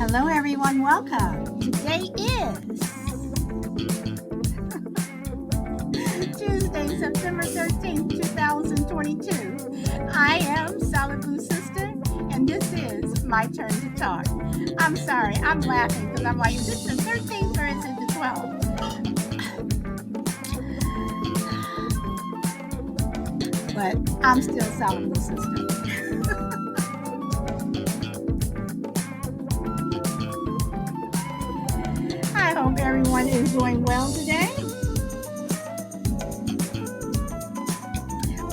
Hello, everyone. Welcome. Today is Tuesday, September 13th, 2022. I am Solid Blue Sister, and this is my turn to talk. I'm sorry, I'm laughing because I'm like, is this the 13th or is it the 12th? But I'm still Solid Blue Sister. I hope everyone is doing well today.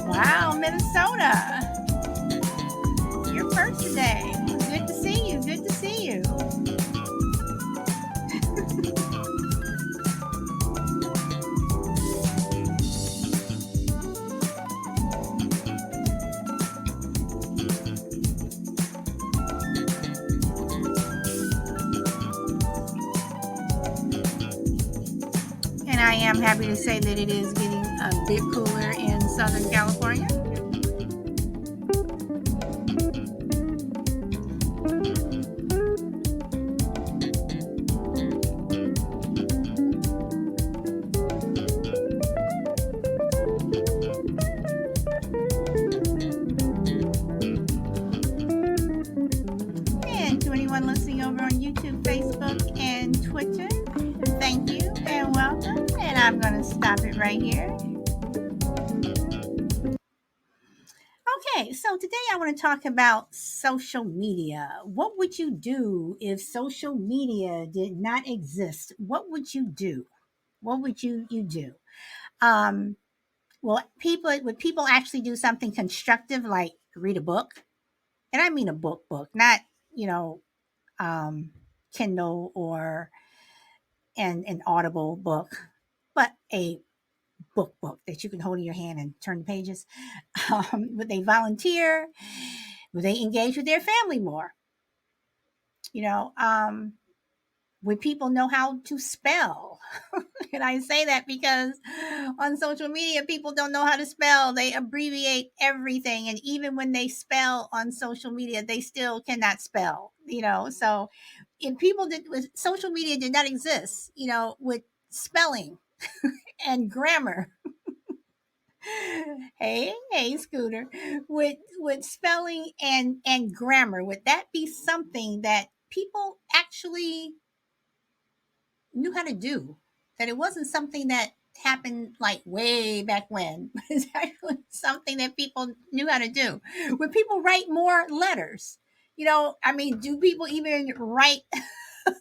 Wow, Minnesota. You're first today. Good to see you. Good to see you. And I am happy to say that it is getting a bit cooler in Southern California. And to anyone listening over on YouTube, Facebook, and Twitter, thank you and welcome. And I'm going to stop it right here. Okay, so today I want to talk about social media. What would you do if social media did not exist? What would you do? What would you do? Um, well, would people actually do something constructive like read a book? And I mean a book, not you know um, Kindle or an Audible book, but a book that you can hold in your hand and turn the pages. Would they volunteer? Would they engage with their family more? You know, would people know how to spell? And I say that because on social media, people don't know how to spell. They abbreviate everything. And even when they spell on social media, they still cannot spell, So if social media did not exist, with spelling and grammar, hey, Scooter, with spelling and grammar, would that be something that people actually knew how to do? That it wasn't something that happened like way back when, but it's actually something that people knew how to do. Would people write more letters? I mean, do people even write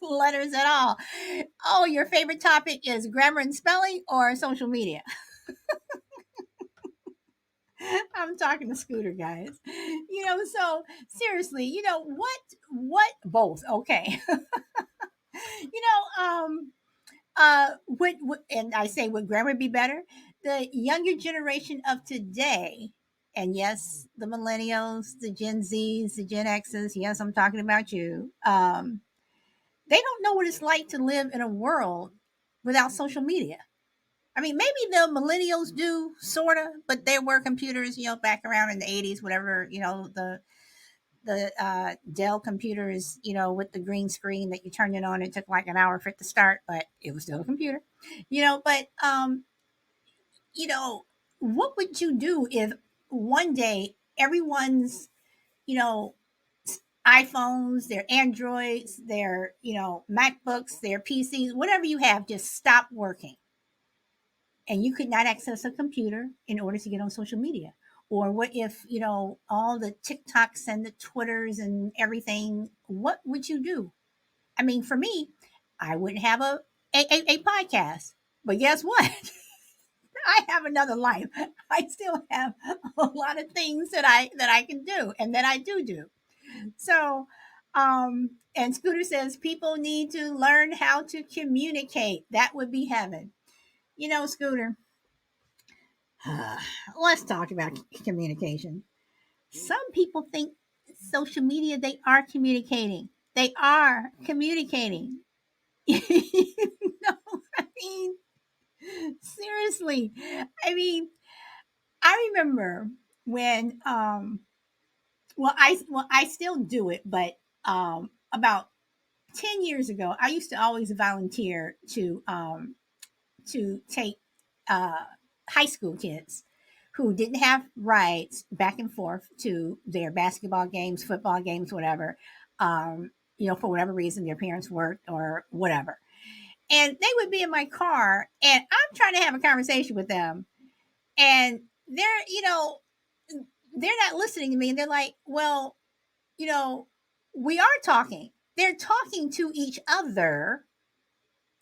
letters at all? Oh, your favorite topic is grammar and spelling or social media? I'm talking to Scooter, guys. So seriously, what both? Okay. you know, and I say, would grammar be better? The younger generation of today, and yes, the millennials, the Gen Zs, the Gen Xs, yes, I'm talking about you. They don't know what it's like to live in a world without social media. I mean, maybe the millennials do, sort of, but there were computers, back around in the 80s, whatever, the Dell computers, with the green screen that you turned it on. It took like an hour for it to start, but it was still a computer, But you know, what would you do if one day everyone's, you know, iPhones, their Androids, their, MacBooks, their PCs, whatever you have, just stopped working, and you could not access a computer in order to get on social media? Or what if, all the TikToks and the Twitters and everything, what would you do? I mean, for me, I wouldn't have a podcast. But guess what? I have another life. I still have a lot of things that I can do and that I do. So, and Scooter says people need to learn how to communicate. That would be heaven. Scooter, let's talk about communication. Some people think social media, they are communicating. They are communicating. I mean, seriously. I mean, I remember when well I still do it, but about 10 years ago, I used to always volunteer to take uh, high school kids who didn't have rides back and forth to their basketball games, football games, whatever. For whatever reason, their parents worked or whatever. And they would be in my car, and I'm trying to have a conversation with them, and they're not listening to me, and they're like, "Well, you know, we are talking." They're talking to each other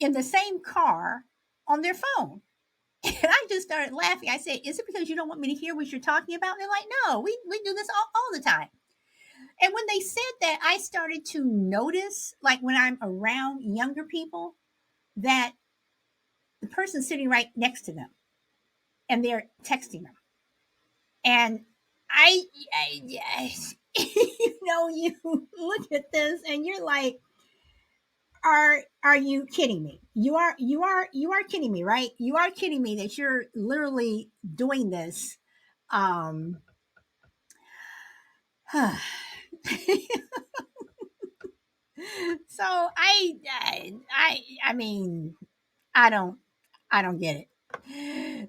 in the same car on their phone. And I just started laughing. I said, "Is it because you don't want me to hear what you're talking about?" And they're like, "No, we do this all the time." And when they said that, I started to notice, like when I'm around younger people, that the person's sitting right next to them and they're texting them. And I you look at this and you're like, are you kidding me? You are kidding me, right? You are kidding me that you're literally doing this. Um, so I mean, I don't I don't get it.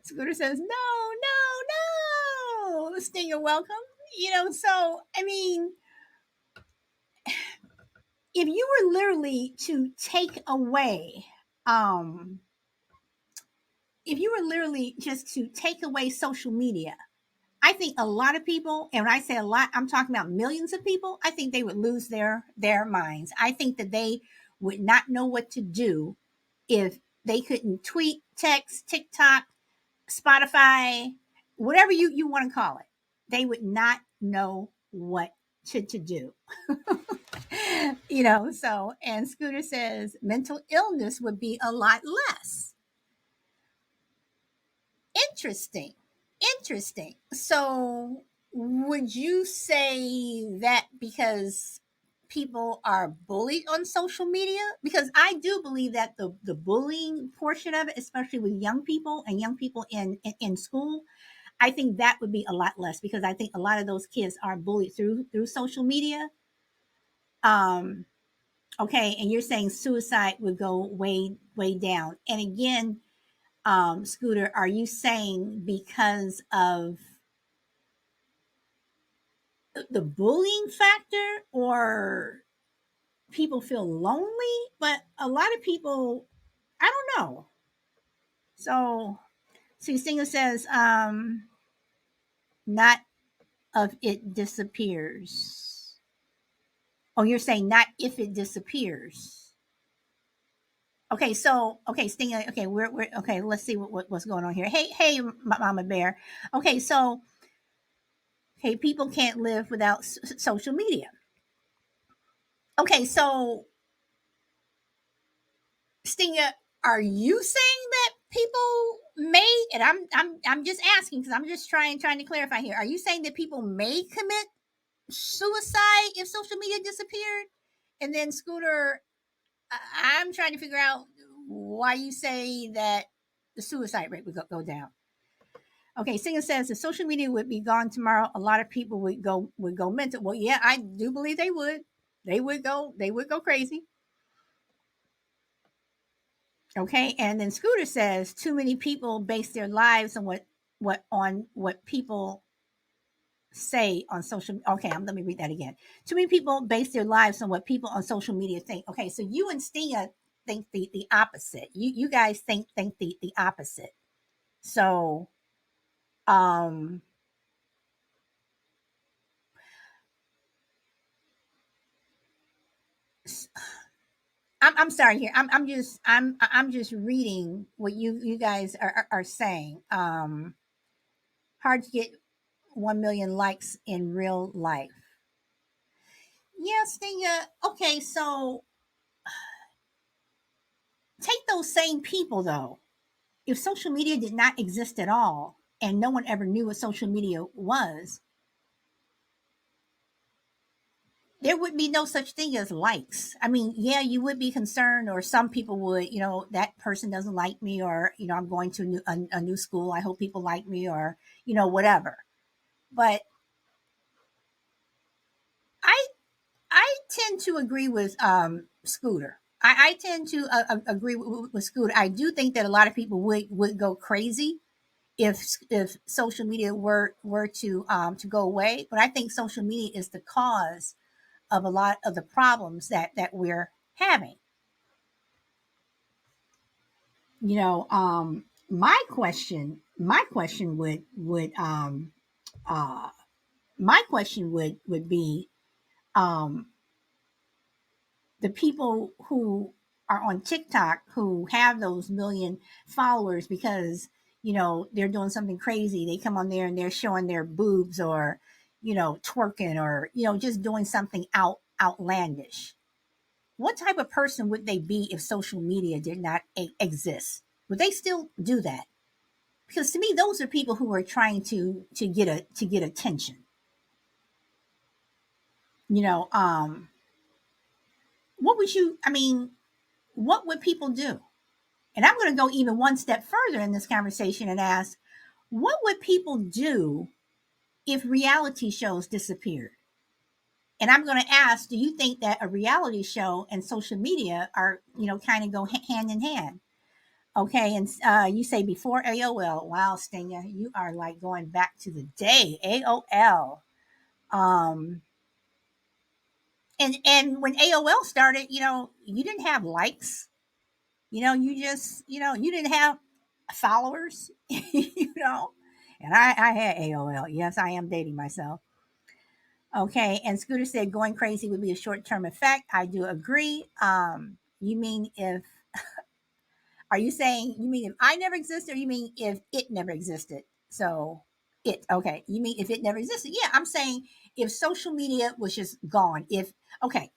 Scooter says, no, no, no. Sting, you're welcome. So I mean, if you were literally to take away, um, if you were literally just to take away social media, I think a lot of people, and when I say a lot, I'm talking about millions of people, I think they would lose their minds. I think that they would not know what to do if they couldn't tweet, text, TikTok, Spotify, whatever you want to call it. They would not know what to do. So, and Scooter says mental illness would be a lot less. Interesting. Interesting. So, would you say that because people are bullied on social media? Because I do believe that the bullying portion of it, especially with young people and young people in school, I think that would be a lot less because I think a lot of those kids are bullied through social media. Um, okay, and you're saying suicide would go way down. And again, Scooter, are you saying because of the bullying factor or people feel lonely? But a lot of people, I don't know. So, see, Singer says, not of it disappears. Oh, you're saying not if it disappears. Okay, so okay, Stinger. Okay, we're okay. Let's see what's going on here. Hey, Mama Bear. Okay, so okay, people can't live without social media. Okay, so Stinger, are you saying that people may? And I'm just asking because I'm just trying to clarify here. Are you saying that people may commit suicide if social media disappeared? And then Scooter, I'm trying to figure out why you say that the suicide rate would go down. Okay, Singer says if social media would be gone tomorrow, a lot of people would go mental. Well, yeah, I do believe they would. They would go crazy. Okay, and then Scooter says too many people base their lives on what people say on social. Okay, let me read that again. Too many people base their lives on what people on social media think. Okay, so you and Stina think the opposite. You guys think the opposite. So um I'm sorry here. I'm just reading what you guys are saying. Hard to get 1 million likes in real life. Yes, okay, so take those same people though. If social media did not exist at all and no one ever knew what social media was, there would be no such thing as likes. I mean, yeah, you would be concerned, or some people would, that person doesn't like me, or, I'm going to a new school. I hope people like me, or, whatever. But I, I tend to agree with Scooter. I tend to agree with Scooter. I do think that a lot of people would go crazy if social media were to go away. But I think social media is the cause of a lot of the problems that we're having. You know, my question uh, my question would be, um, the people who are on TikTok who have those million followers because they're doing something crazy. They come on there and they're showing their boobs, or twerking, or just doing something outlandish. What type of person would they be if social media did not exist? Would they still do that? Because to me, those are people who are trying to get attention. You know, what would you? I mean, what would people do? And I'm going to go even one step further in this conversation and ask, what would people do if reality shows disappeared? And I'm going to ask, do you think that a reality show and social media are, kind of go hand in hand? Okay. And you say before AOL. Wow, Stenya, you are like going back to the day AOL. Um, and when AOL started, you didn't have likes. You just, you didn't have followers, And I had AOL. Yes, I am dating myself. Okay. And Scooter said going crazy would be a short term effect. I do agree. You mean if, are you saying, you mean if I never existed, or you mean if it never existed? So okay. You mean if it never existed? Yeah. I'm saying if social media was just gone, okay,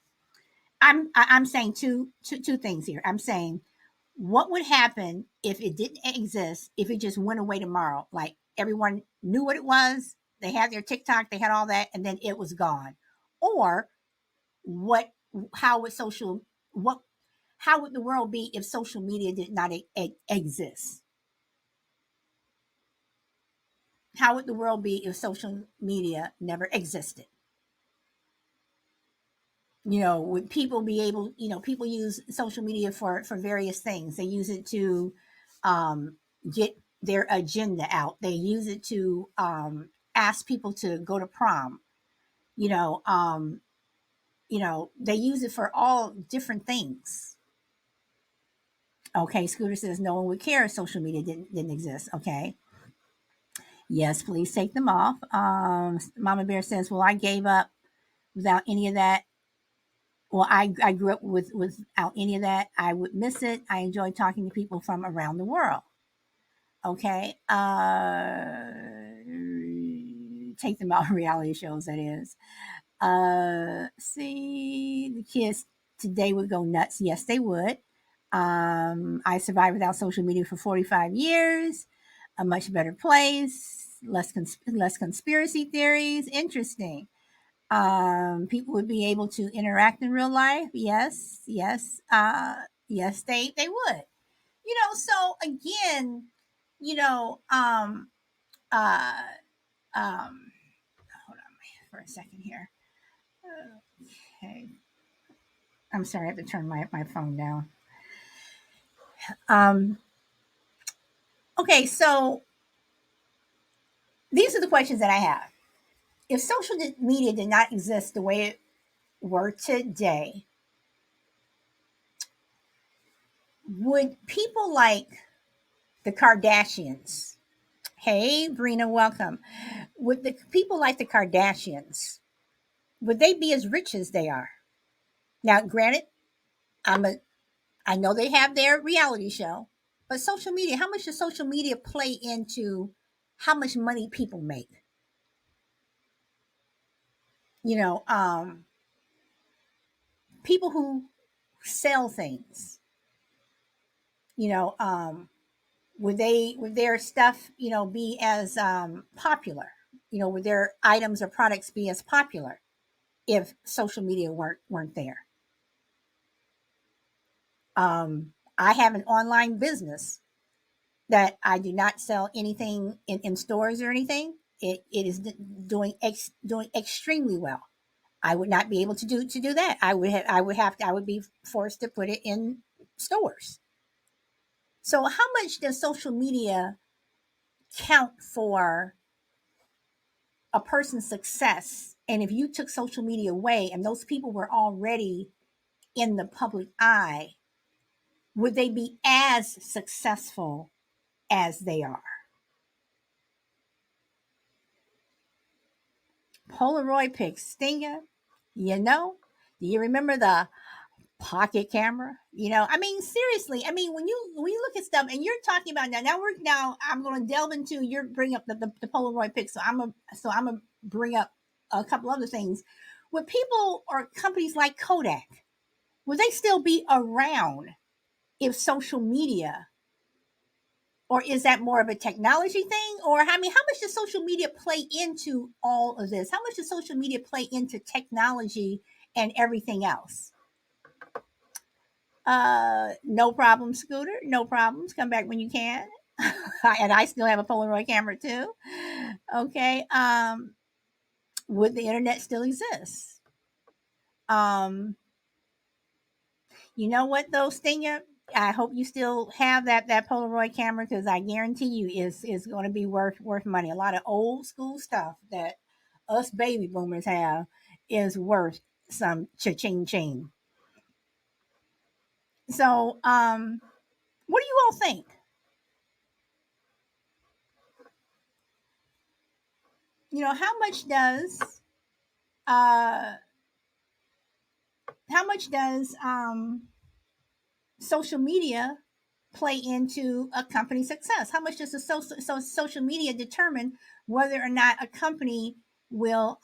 I'm saying two things here. I'm saying, what would happen if it didn't exist, if it just went away tomorrow? Like everyone knew what it was, they had their TikTok, they had all that, and then it was gone. Or what? How would what? How would the world be if social media did not exist? How would the world be if social media never existed? Would people be able, people use social media for various things. They use it to get their agenda out. They use it to ask people to go to prom. you know um they use it for all different things. Okay, Scooter says no one would care if social media didn't exist. Okay, yes, please take them off. Mama Bear says, well, I gave up without any of that. Well, I grew up without any of that. I would miss it. I enjoy talking to people from around the world. Okay. Take them out reality shows, that is. See, the kids today would go nuts. Yes, they would. I survived without social media for 45 years. A much better place. Less conspiracy theories. Interesting. People would be able to interact in real life. Yes, yes, yes, they would. So again, you know, uh, um, hold on for a second here. Okay, I'm sorry, I have to turn my phone down. Um, okay, so these are the questions that I have. If social media did not exist the way it were today, would people like the Kardashians? Hey, Brina, welcome. Would the people like the Kardashians, would they be as rich as they are? Now, granted, I'm a I know they have their reality show, but social media, how much does social media play into how much money people make? You know, people who sell things, you know, would their stuff, be as popular? Would their items or products be as popular if social media weren't there? I have an online business that I do not sell anything in stores or anything. It is doing extremely well. I would not be able to do that. I would be forced to put it in stores. So how much does social media count for a person's success? And if you took social media away and those people were already in the public eye, would they be as successful as they are? Polaroid pics, Stinger, you know, do you remember the pocket camera? I mean, seriously, I mean, when you look at stuff and you're talking about now I'm going to delve into your bring up the Polaroid pics. So I'm gonna bring up a couple other things. Would people or companies like Kodak, would they still be around if social media, or is that more of a technology thing? Or I mean, how much does social media play into all of this? How much does social media play into technology and everything else? No problem, Scooter. No problems. Come back when you can. And I still have a Polaroid camera too. Okay. Would the internet still exist? Um, you know what though, Stinger? I hope you still have that Polaroid camera, because I guarantee you is going to be worth money. A lot of old school stuff that us baby boomers have is worth some cha-ching ching. So, what do you all think? How much does uh social media play into a company's success? How much does social media determine whether or not a company will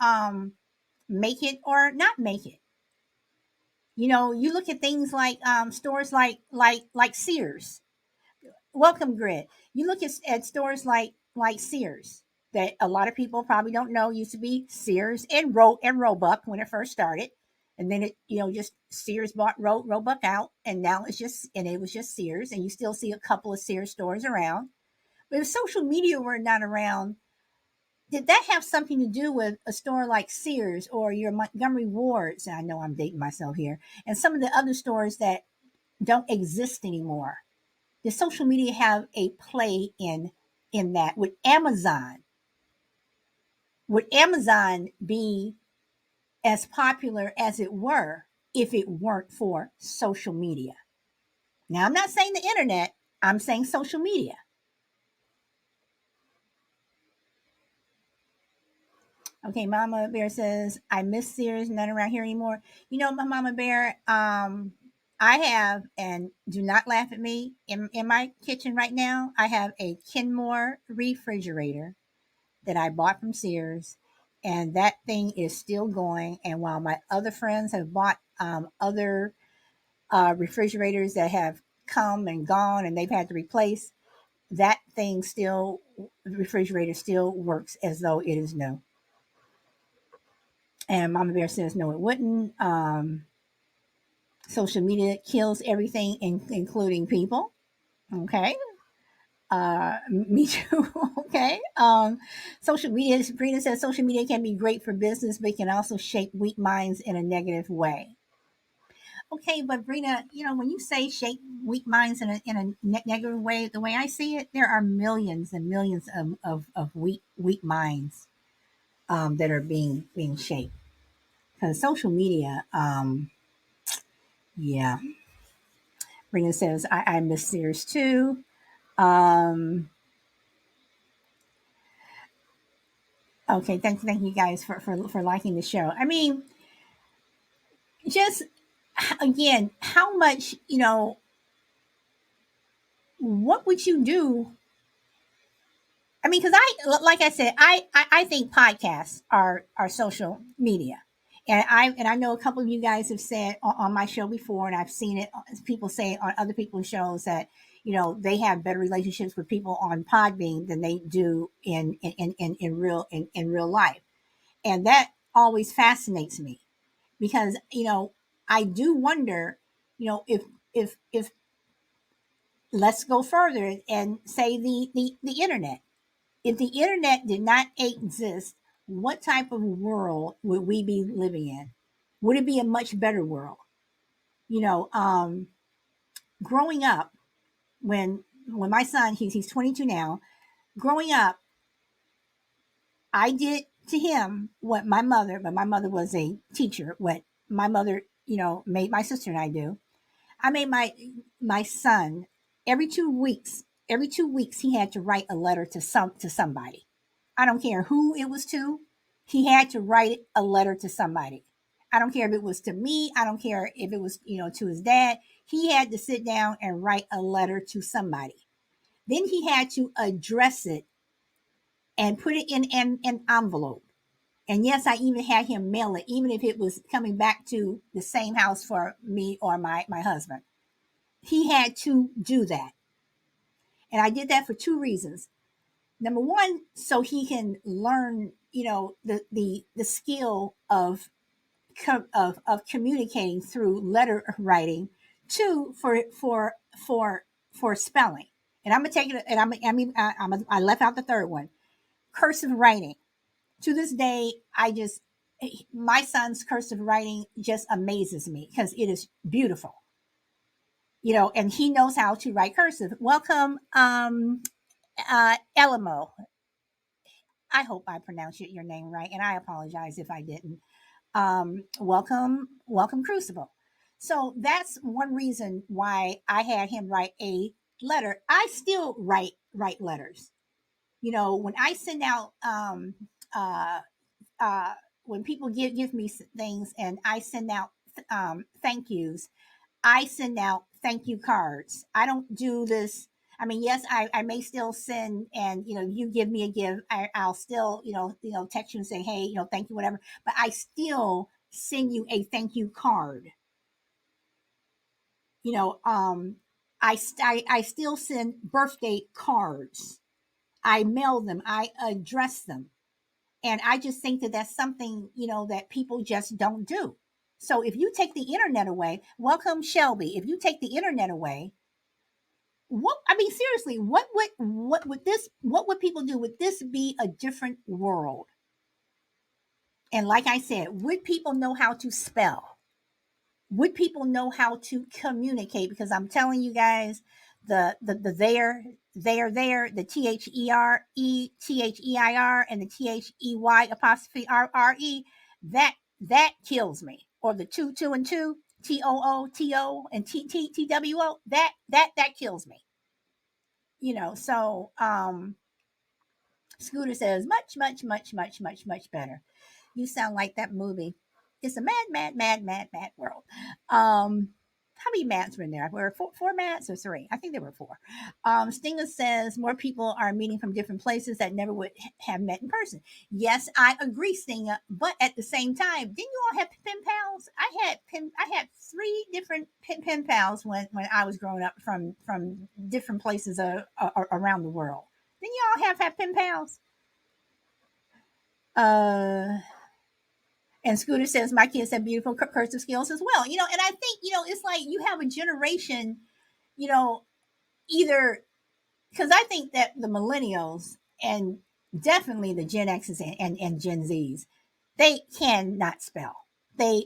make it or not make it? You look at things like stores like Sears, Welcome Grid. You look at stores like Sears, that a lot of people probably don't know used to be Sears and Roebuck when it first started, and then just Sears bought Roebuck out, and now it was just Sears, and you still see a couple of Sears stores around. But if social media were not around, did that have something to do with a store like Sears or your Montgomery Wards? And I know I'm dating myself here, and some of the other stores that don't exist anymore. Does social media have a play in that? Would Amazon be as popular as it were if it weren't for social media? Now, I'm not saying the internet, I'm saying social media. Okay, Mama Bear says, I miss Sears, none around here anymore. My Mama Bear, I have, and do not laugh at me, in my kitchen right now, I have a Kenmore refrigerator that I bought from Sears, and that thing is still going. And while my other friends have bought other refrigerators that have come and gone and they've had to replace, that thing still, the refrigerator still works as though it is new. And Mama Bear says, no, it wouldn't. Social media kills everything, including people. Okay. Me too. Okay. Social media, Sabrina says, social media can be great for business, but it can also shape weak minds in a negative way. Okay, but Brina, when you say shape weak minds in a negative way, the way I see it, there are millions and millions of weak minds that are being shaped, because social media. Yeah, Brina says, I miss Sears too. Um, okay, thank you guys for liking the show. I mean, just again, how much, what would you do? I mean, because like I said, I think podcasts are social media, and I know a couple of you guys have said on my show before, and I've seen it. People say on other people's shows that they have better relationships with people on Podbean than they do in real life, and that always fascinates me, because I do wonder, if let's go further and say the internet. If the internet did not exist, what type of world would we be living in? Would it be a much better world? You know, growing up, when my son, he's 22 now, growing up, I did to him what my mother, but my mother was a teacher, what my mother, made my sister and I do. I made my son every 2 weeks he had to write a letter to somebody. I don't care who it was to. He had to write a letter to somebody. I don't care if it was to me. I don't care if it was, to his dad. He had to sit down and write a letter to somebody. Then he had to address it and put it in an envelope. And yes, I even had him mail it, even if it was coming back to the same house for me or my husband. He had to do that. And I did that for two reasons. Number one, so he can learn, the skill of communicating through letter writing. Two, for spelling. And I'm gonna take it. And I left out the third one, cursive writing. To this day, my son's cursive writing just amazes me because it is beautiful. And he knows how to write cursive. Welcome, Elamo. I hope I pronounced your name right, and I apologize if I didn't. Welcome, Crucible. So that's one reason why I had him write a letter. I still write letters. When I send out uh, uh, when people give me things and I send out thank yous, I send out thank you cards. I don't do this. I mean, yes, I may still send, and you give me a gift, I'll still text you and say, hey, thank you, whatever. But I still send you a thank you card. You know, um, I still send birthday cards. I mail them. I address them. And I just think that that's something, that people just don't do. So if you take the internet away, welcome Shelby. If you take the internet away, seriously, what would people do? Would this be a different world? And like I said, would people know how to spell? Would people know how to communicate? Because I'm telling you guys, the there, the THEIR and the THEY''re, that kills me. Or the two and two, TOO and TTWO, that kills me. So Scooter says much, much, much, much, much, much better. You sound like that movie. It's a mad, mad, mad, mad, mad world. How many mats were in there? Were four mats or three? I think there were four. Stinger says more people are meeting from different places that never would have met in person. Yes, I agree, Stinger. But at the same time, didn't you all have pen pals? I had three different pen pals when I was growing up from different places around the world. Didn't you all have pen pals? Uh, and Scooter says, my kids have beautiful cursive skills as well. And I think, it's like you have a generation, you know, either because I think that the millennials and definitely the Gen X's and Gen Z's, they cannot spell. They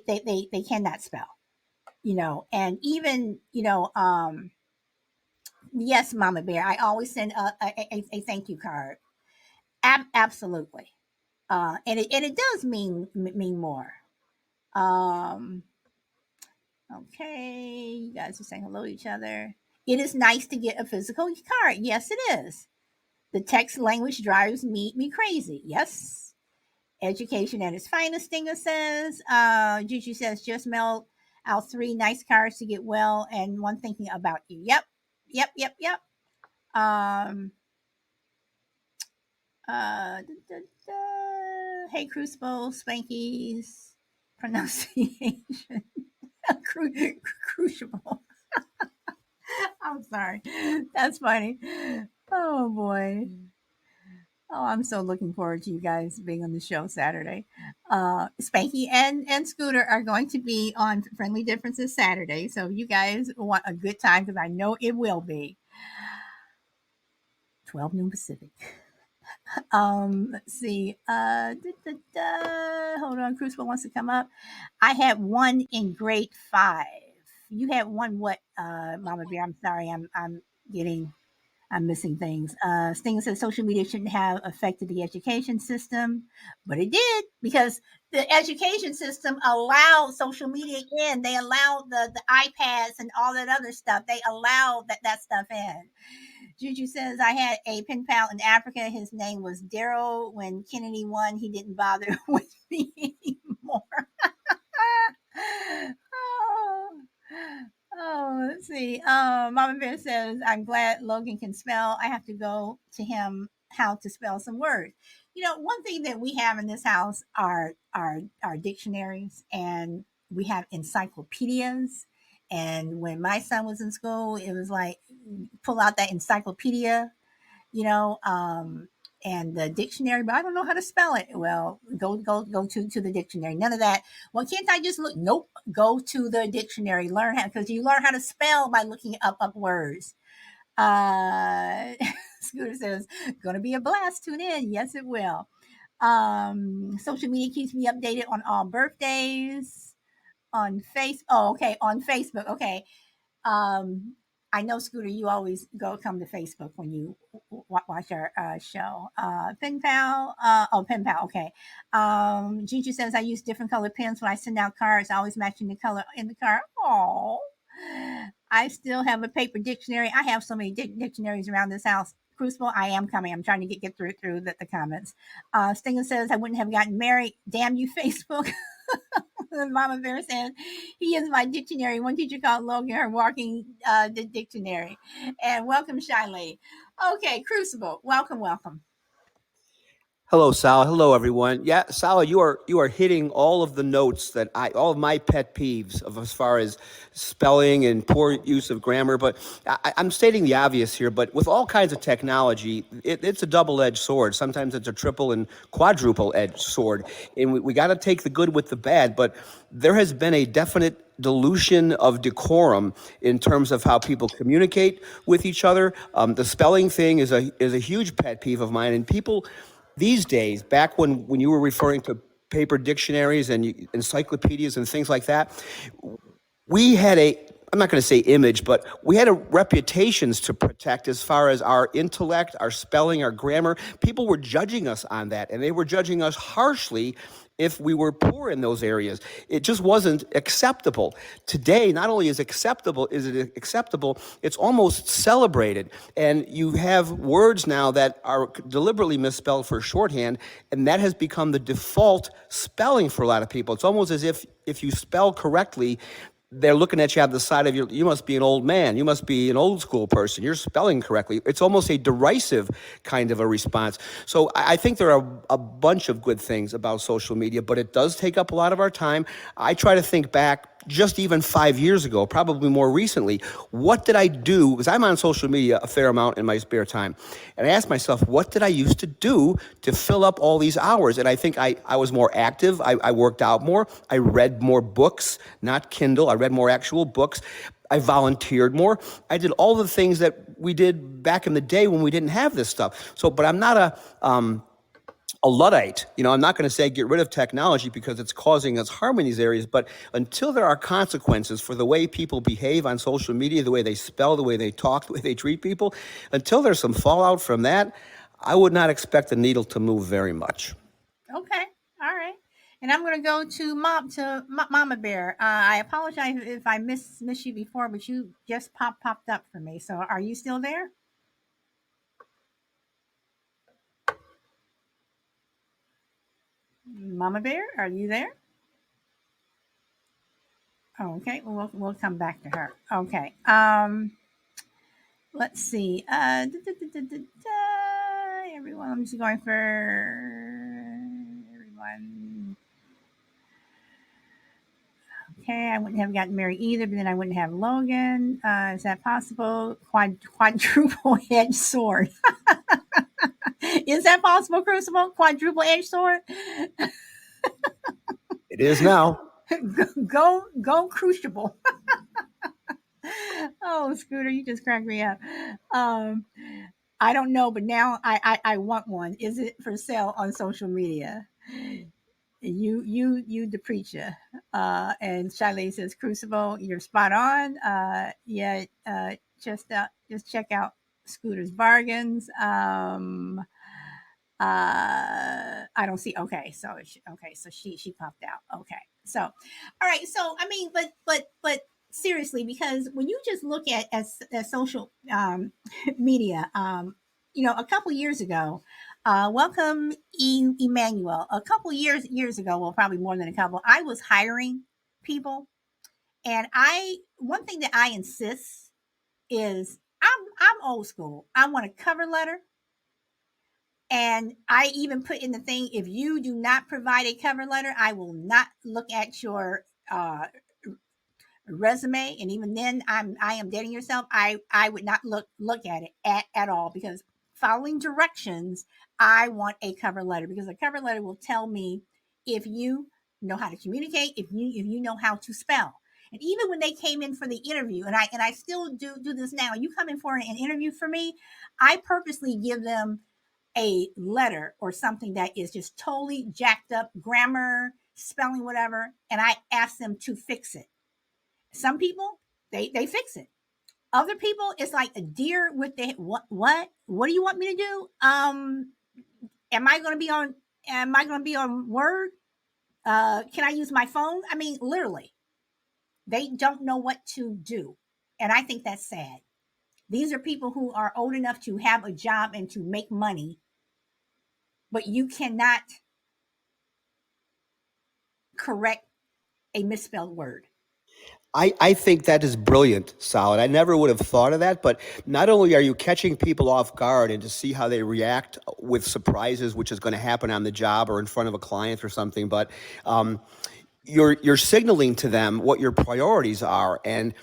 cannot spell, and even, yes, Mama Bear, I always send a thank you card. Absolutely. And it does mean more. Um, okay, you guys are saying hello to each other. It is nice to get a physical card. Yes, it is. The text language drives me crazy. Yes. Education at its finest, Stinger says. Juju says, just mail out three nice cards to get well and one thinking about you. Yep. Yep. Yep. Yep. Um, da, da, da. Hey, Crucible, Spankies, pronunciation. Crucible. I'm sorry. That's funny. Oh boy. Oh, I'm so looking forward to you guys being on the show Saturday. Spanky and Scooter are going to be on Friendly Differences Saturday. So if you guys want a good time, because I know it will be. 12 noon Pacific. Let's see. Hold on, Crucible wants to come up. I had one in grade 5. You had one what, Mama Bear? I'm sorry, I'm missing things. Sting says social media shouldn't have affected the education system, but it did because the education system allowed social media in. They allowed the iPads and all that other stuff. They allowed that stuff in. Juju says, I had a pen pal in Africa. His name was Daryl. When Kennedy won, he didn't bother with me anymore. oh, let's see. Mama Bear says, I'm glad Logan can spell. I have to go to him how to spell some words. One thing that we have in this house are dictionaries, and we have encyclopedias. And when my son was in school, it was like pull out that encyclopedia, you know, um, and the dictionary, but I don't know how to spell it. Well, go to the dictionary. None of that. Well, can't I just look? Nope. Go to the dictionary. Learn how, because you learn how to spell by looking up words. Uh, Scooter says, "Gonna be a blast. Tune in. Yes, it will." Social media keeps me updated on all birthdays on okay, on Facebook. Okay. Um, I know, Scooter, you always come to Facebook when you watch our show. Pen Pal, Pen Pal, okay. Gigi says, I use different color pens when I send out cards, always matching the color in the card. Oh, I still have a paper dictionary. I have so many dictionaries around this house. Crucible, I am coming. I'm trying to get through the comments. Stinger says, I wouldn't have gotten married. Damn you, Facebook. Mama Bear says, he is my dictionary. One teacher called Logan her walking the dictionary. And welcome, Shy Lady. Okay, Crucible, welcome. Hello, Sal. Hello, everyone. Yeah, Sal, you are hitting all of the notes that all of my pet peeves of as far as spelling and poor use of grammar. But I'm stating the obvious here. But with all kinds of technology, it's a double-edged sword. Sometimes it's a triple and quadruple-edged sword, and we got to take the good with the bad. But there has been a definite dilution of decorum in terms of how people communicate with each other. The spelling thing is a huge pet peeve of mine, and people these days, back when you were referring to paper dictionaries and encyclopedias and things like that, we had I'm not going to say image, but we had a reputations to protect as far as our intellect, our spelling, our grammar. People were judging us on that, and they were judging us harshly if we were poor in those areas. It just wasn't acceptable. Today, not only is it acceptable, it's almost celebrated. And you have words now that are deliberately misspelled for shorthand, and that has become the default spelling for a lot of people. It's almost as if you spell correctly, they're looking at you on the side of you must be an old man. You must be an old school person. You're spelling correctly. It's almost a derisive kind of a response. So I think there are a bunch of good things about social media, but it does take up a lot of our time. I try to think back just even 5 years ago, probably more recently, what did I do? Because I'm on social media a fair amount in my spare time. And I asked myself, what did I used to do to fill up all these hours? And I think I was more active. I worked out more. I read more books, not Kindle. I read more actual books. I volunteered more. I did all the things that we did back in the day when we didn't have this stuff. So, but I'm not a Luddite. I'm not going to say get rid of technology because it's causing us harm in these areas, but until there are consequences for the way people behave on social media, the way they spell, the way they talk, the way they treat people, until there's some fallout from that, I would not expect the needle to move very much. Okay, all right. And I'm going to go to Mama Bear. I apologize if I miss you before, but you just popped up for me. So are you still there? Mama Bear, are you there? Oh, okay, well, we'll come back to her. Okay. Let's see. Everyone, I'm just going for everyone. Okay, I wouldn't have gotten married either, but then I wouldn't have Logan. Is that possible? Quadruple edged sword. Is that possible, Crucible? Quadruple edged sword? It is now. Go Crucible. Oh, Scooter, you just cracked me up. Um, I don't know, but now I want one. Is it for sale on social media? You the preacher. And Shiley says, Crucible, you're spot on. Yeah, just check out Scooter's Bargains. I don't see. Okay, so she popped out. Okay, so all right. So I mean, but seriously, because when you just look at as social media, a couple years ago, welcome Emmanuel. A couple years ago, well, probably more than a couple. I was hiring people, and I one thing that I insist is I'm old school. I want a cover letter, and I even put in the thing, if you do not provide a cover letter, I will not look at your resume. And even then, I am dating yourself. I would not look at it at all, because following directions, I want a cover letter, because a cover letter will tell me if you know how to communicate, if you know how to spell. And even when they came in for the interview, and I still do this now, you come in for an interview for me, I purposely give them a letter or something that is just totally jacked up, grammar, spelling, whatever, and I ask them to fix it. Some people, they fix it. Other people, it's like a deer with the what do you want me to do? Am I going to be on am I going to be on Word? Can I use my phone? I mean, literally, they don't know what to do. And I think that's sad. These are people who are old enough to have a job and to make money, but you cannot correct a misspelled word. I think that is brilliant, Solid. I never would have thought of that, but not only are you catching people off guard and to see how they react with surprises, which is going to happen on the job or in front of a client or something, but you're signaling to them what your priorities are. And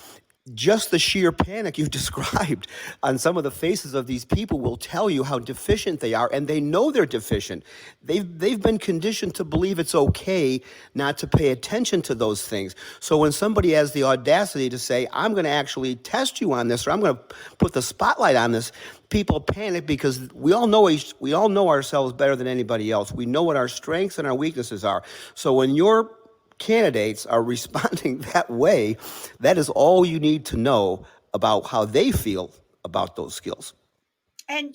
just the sheer panic you described on some of the faces of these people will tell you how deficient they are, and they know they're deficient. They've been conditioned to believe it's okay not to pay attention to those things. So when somebody has the audacity to say, I'm going to actually test you on this, or I'm going to put the spotlight on this, people panic, because we all know ourselves better than anybody else. We know what our strengths and our weaknesses are. So when you're candidates are responding that way, that is all you need to know about how they feel about those skills. And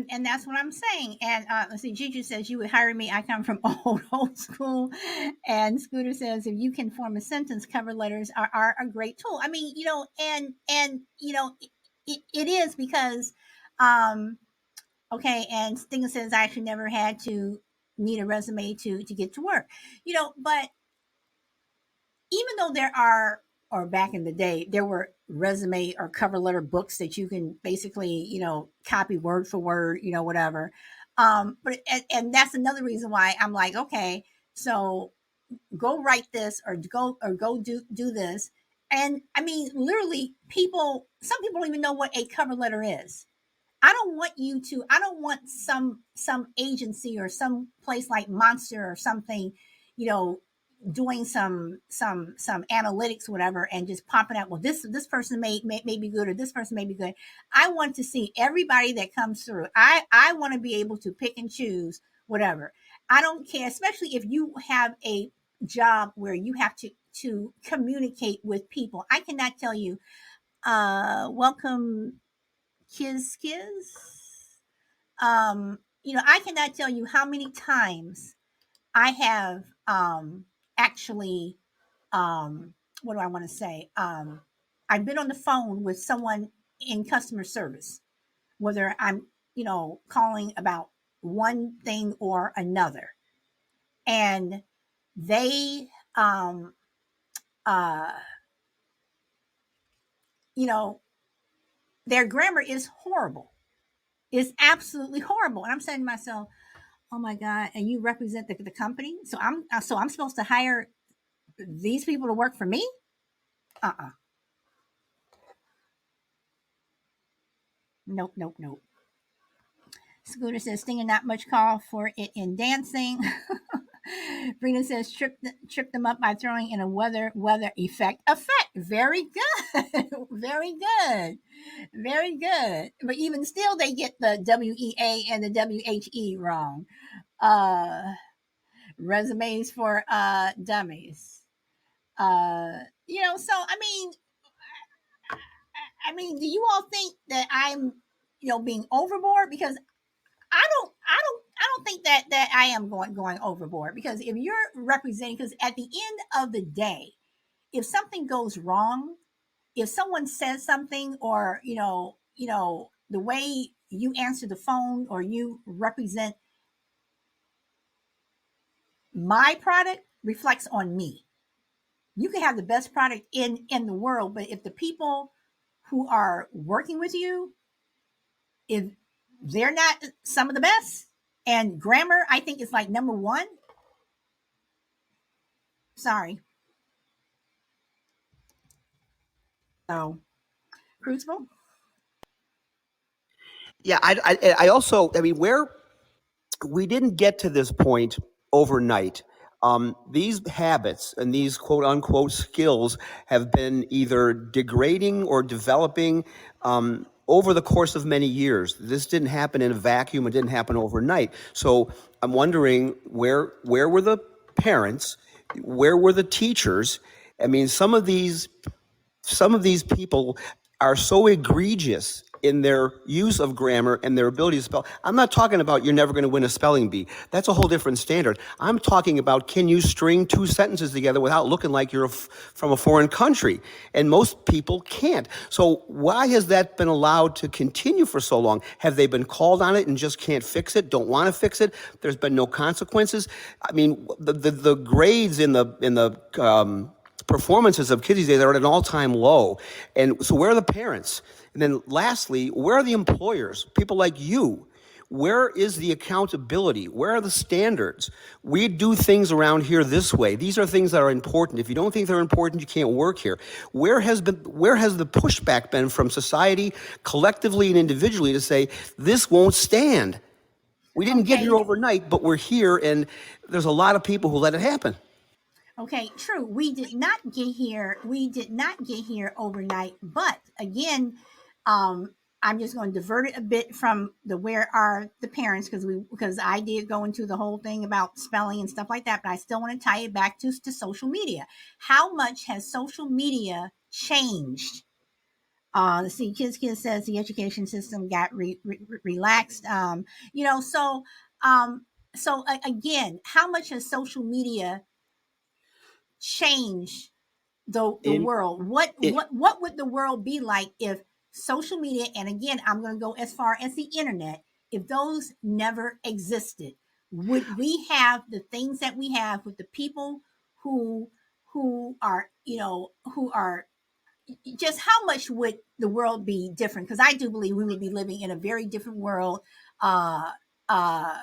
and that's what I'm saying. And let's see, Juju says, you would hire me. I come from old school. And Scooter says, if you can form a sentence, cover letters are a great tool. I mean, and it is, because um okay. And Stinger says, I actually never had to need a resume to get to work. But even though there are, or back in the day, there were resume or cover letter books that you can basically, copy word for word, whatever. But and that's another reason why I'm like, okay, so go write this, or go do this. And I mean, literally, some people don't even know what a cover letter is. I don't want some agency or some place like Monster or something, you know, doing some analytics, whatever, and just popping out, well, this person may be good, or this person may be good. I want to see everybody that comes through. I want to be able to pick and choose whatever. I don't care, especially if you have a job where you have to communicate with people. I cannot tell you, welcome Kiz. I cannot tell you how many times I have actually, what do I want to say? I've been on the phone with someone in customer service, whether I'm, calling about one thing or another. And they, uh, you know, their grammar is horrible. It's absolutely horrible. And I'm saying to myself, oh my God, and you represent the company. So I'm supposed to hire these people to work for me? Uh-uh. Nope, nope, nope. Scooter says, singing not much call for it in dancing. Brina says trip them up by throwing in a weather effect. Very good. Very good. Very good. But even still they get the WEA and the WHE wrong. Uh Resumes for dummies. So do you all think that I'm being overboard? Because I don't think that I am going overboard, because if you're representing, because at the end of the day, if something goes wrong, if someone says something, or the way you answer the phone or you represent my product reflects on me. You can have the best product in the world, but if the people who are working with you, if they're not some of the best, and grammar I think is like number one. Sorry. So, Crucible. Yeah, I also, I mean, where we didn't get to this point overnight. These habits and these quote unquote skills have been either degrading or developing over the course of many years. This didn't happen in a vacuum. It didn't happen overnight. So I'm wondering where were the parents? Where were the teachers? I mean, some of these people are so egregious in their use of grammar and their ability to spell. I'm not talking about you're never going to win a spelling bee. That's a whole different standard. I'm talking about, can you string two sentences together without looking like you're from a foreign country? And most people can't. So why has that been allowed to continue for so long? Have they been called on it and just can't fix it, don't want to fix it? There's been no consequences. I mean, the grades in the performances of kids these days are at an all-time low. And so where are the parents? And then lastly, where are the employers? People like you. Where is the accountability? Where are the standards? We do things around here this way. These are things that are important. If you don't think they're important, you can't work here. Where has the pushback been from society, collectively and individually, to say this won't stand? We didn't get here Okay. overnight, but we're here, and there's a lot of people who let it happen. Okay, true. We did not get here overnight. But again, I'm just going to divert it a bit from the where are the parents, because I did go into the whole thing about spelling and stuff like that. But I still want to tie it back to social media. How much has social media changed? Let's see. Kids says the education system got relaxed. So again, how much has social media changed the In, world? what it, what what would the world be like if social media, and again I'm going to go as far as the internet, if those never existed? Would we have the things that we have with the people who who are just, how much would the world be different? Because I do believe we would be living in a very different world. uh uh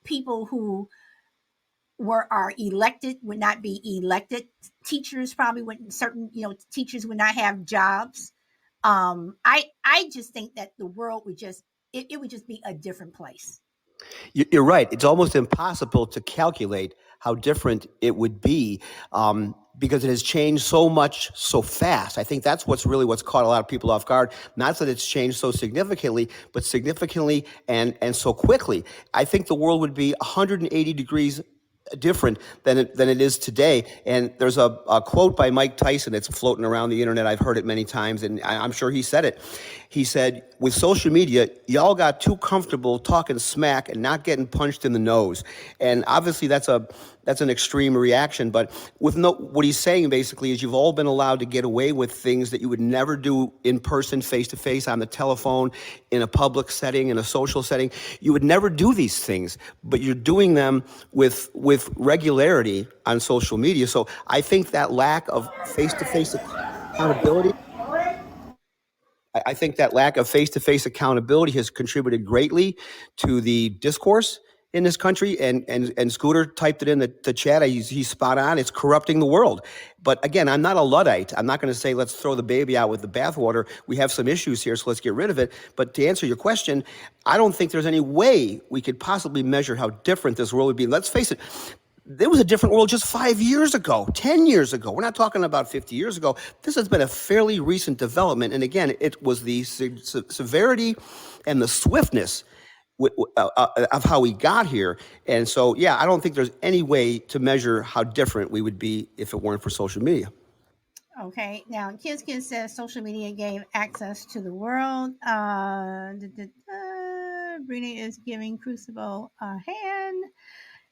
People who were are elected would not be elected. Teachers probably wouldn't, certain teachers would not have jobs. I just think that the world would just, it would just be a different place. you're right. It's almost impossible to calculate how different it would be, because it has changed so much so fast. I think that's what's caught a lot of people off guard. Not that it's changed so significantly, but significantly and so quickly. I think the world would be 180 degrees different than it is today. And there's a quote by Mike Tyson that's floating around the internet. I've heard it many times, and I'm sure he said it. He said, with social media, y'all got too comfortable talking smack and not getting punched in the nose. And obviously that's an extreme reaction, but what he's saying basically is you've all been allowed to get away with things that you would never do in person, face to face, on the telephone, in a public setting, in a social setting. You would never do these things, but you're doing them with regularity on social media. So I think that lack of face to face accountability I think that lack of face-to-face accountability has contributed greatly to the discourse in this country, and Scooter typed it in the chat. He's spot on. It's corrupting the world. But again, I'm not a Luddite. I'm not going to say let's throw the baby out with the bathwater. We have some issues here, so let's get rid of it. But to answer your question, I don't think there's any way we could possibly measure how different this world would be. Let's face it, there was a different world just 5 years ago, 10 years ago. We're not talking about 50 years ago. This has been a fairly recent development. And again, it was the severity and the swiftness of how we got here. And so, yeah, I don't think there's any way to measure how different we would be if it weren't for social media. Okay, now Kids says social media gave access to the world. Brina is giving Crucible a hand.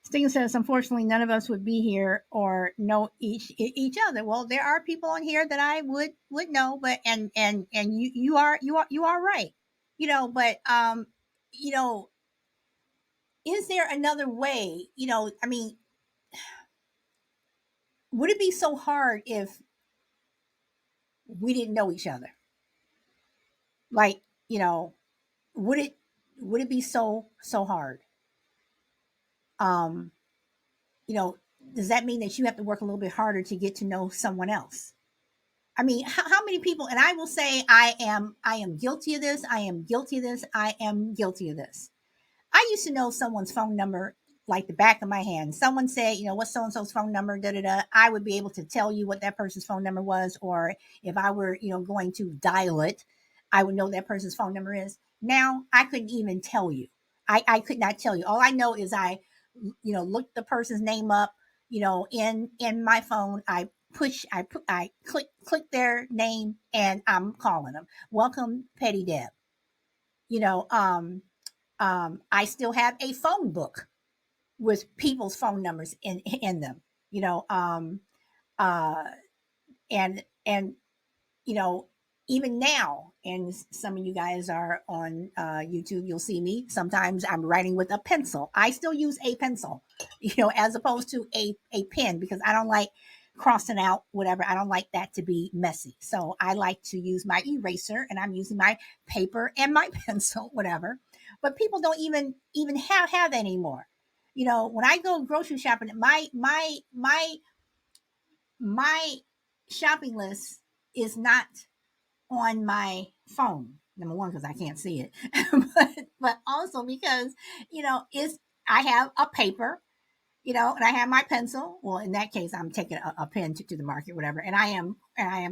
Sting says, unfortunately, none of us would be here or know each other. Well, there are people on here that I would know, but and you are right, But you know, is there another way? I mean, would it be so hard if we didn't know each other? Like, you know, would it would it be so hard? Um, you know, does that mean that you have to work a little bit harder to get to know someone else? I mean, how many people? And I will say, I am guilty of this. I am guilty of this. I am guilty of this. I used to know someone's phone number like the back of my hand. Someone said, what's so and so's phone number? Da da da. I would be able to tell you what that person's phone number was, or if I were, going to dial it, I would know that person's phone number is. Now I couldn't even tell you. I could not tell you. All I know is I, looked the person's name up, in my phone. I click their name, and I'm calling them. Welcome, Petty Deb. You know, I still have a phone book with people's phone numbers in them. You know, uh, and you know, even now, and some of you guys are on YouTube, you'll see me. Sometimes I'm writing with a pencil. I still use a pencil, as opposed to a pen, because I don't like crossing out whatever. I don't like that to be messy. So I like to use my eraser, and I'm using my paper and my pencil, whatever. But people don't even have that anymore. When I go grocery shopping, my shopping list is not on my phone. Number one, because I can't see it, but also because it's I have a paper, and I have my pencil. Well, in that case, I'm taking a pen to the market, whatever, and I am